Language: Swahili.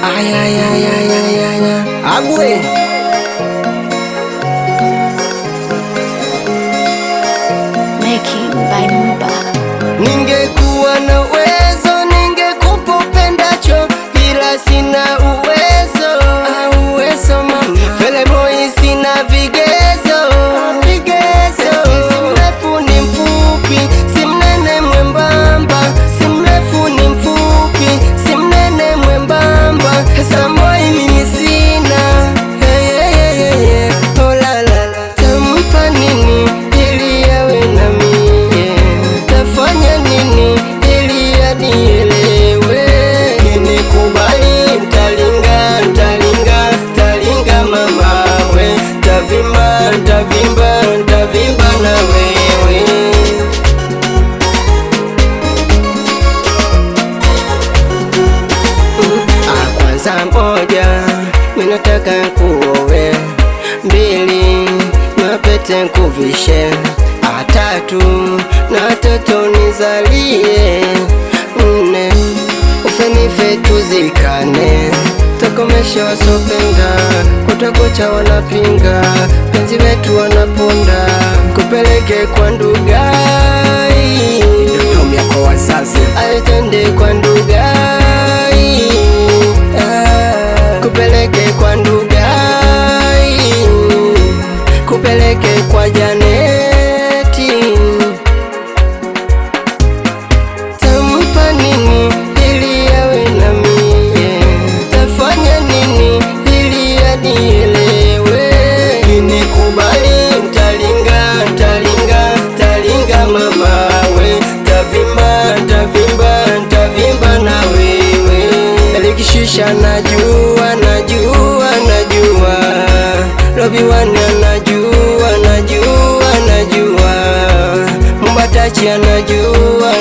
Ay, ay, ay, ay, ay, ay, ay. Agwe Making by Muba. ningekuwa na uwezo ningekupa upendacho, ila sina uwezo. Uwezo mama, Fele boy sina vigezo. Si mrefu ni mfupi, si mnene mwembamba. Si mrefu ni mfupi, si mnene mwembamba. Samboy mimi sina. Oh la la la. Tampa nini ili yawe na mie? Tafanya nini ili anielewe? Nikubali ntalinga mama we. Ntavimba na wewe. Kwanza moja, minataka nkuowe. Mbili, mapete nkuvishe. Tatu, na toto nizalie. Nne, ufenife tuzikane. Tokomesha wasopenda, kutakucha wanapinga. Penzi wetu wanaponda, kupeleke kwa Ndugai. Ndomia kwa wazazi, aitende kwa Ndugai. Kupeleke kwa Ndugai, kupeleke kwa Janeti. Tampa nini ili yawe na mie? Tafanya nini ili anielewe? Nikubali ntalinga mama we. Ntavimba na wewe. Likishisha najua Robi Wani najua Mbatachi najua